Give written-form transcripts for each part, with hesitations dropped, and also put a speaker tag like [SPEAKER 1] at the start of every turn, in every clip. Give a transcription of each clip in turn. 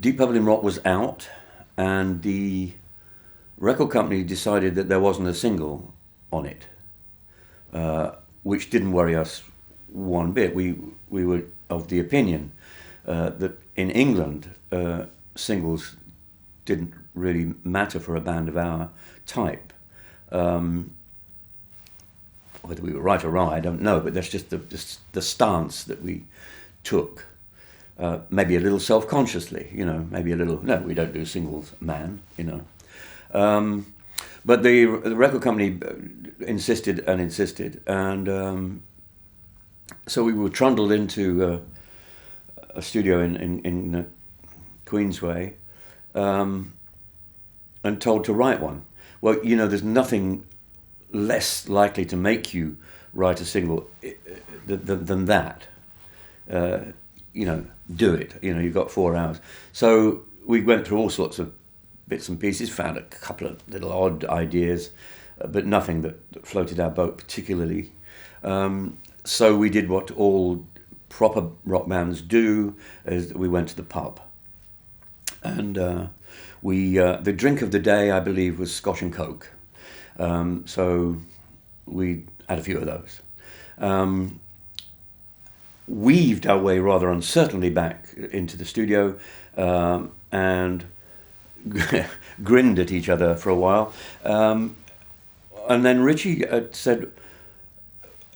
[SPEAKER 1] Deep Purple in Rock was out, and the record company decided that there wasn't a single on it, which didn't worry us one bit. We were of the opinion that in England singles didn't really matter for a band of our type. Whether we were right or wrong, I don't know, but that's just the stance that we took. Maybe a little self-consciously, maybe a little, no, we don't do singles, man, But the record company insisted, and so we were trundled into a studio in Queensway and told to write one. Well, there's nothing less likely to make you write a single than that. Do it. You've got 4 hours. So we went through all sorts of bits and pieces, found a couple of little odd ideas, but nothing that floated our boat particularly. So we did what all proper rock bands do, is we went to the pub. And the drink of the day, I believe, was Scotch and Coke. So we had a few of those. Weaved our way rather uncertainly back into the studio and grinned at each other for a while. And then Ritchie said,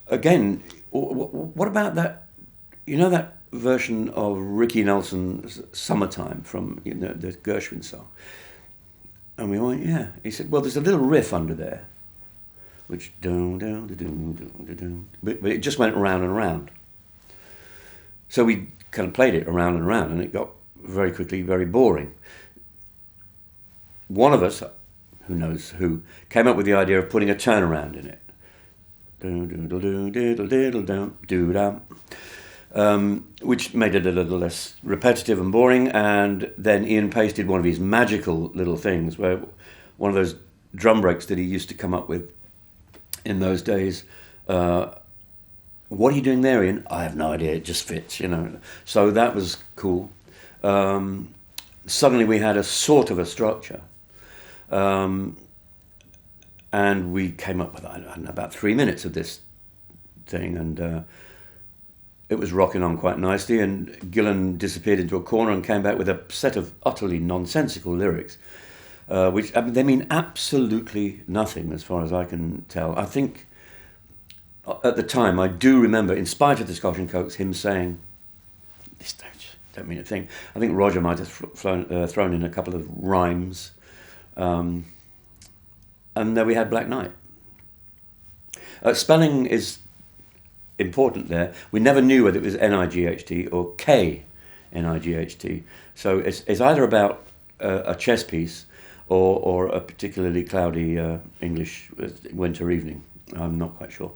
[SPEAKER 1] again, what about that, that version of Ricky Nelson's Summertime from the Gershwin song? And we went, yeah. He said, well, there's a little riff under there, which but it just went around and around. So we kind of played it around and around, and it got very quickly very boring. One of us, who knows who, came up with the idea of putting a turnaround in it. Which made it a little less repetitive and boring, and then Ian Pace did one of his magical little things, where one of those drum breaks that he used to come up with in those days. What are you doing there, Ian? I have no idea, it just fits, So that was cool. Suddenly we had a sort of a structure. And we came up with, I don't know, about 3 minutes of this thing, and it was rocking on quite nicely, and Gillan disappeared into a corner and came back with a set of utterly nonsensical lyrics, which they mean absolutely nothing as far as I can tell. I think at the time, I do remember, in spite of the Scotch and Cokes, him saying, "This don't mean a thing." I think Roger might have thrown in a couple of rhymes, and then we had Black Knight. Spelling is important there. We never knew whether it was N-I-G-H-T or K-N-I-G-H-T. So it's either about a chess piece or a particularly cloudy English winter evening. I'm not quite sure.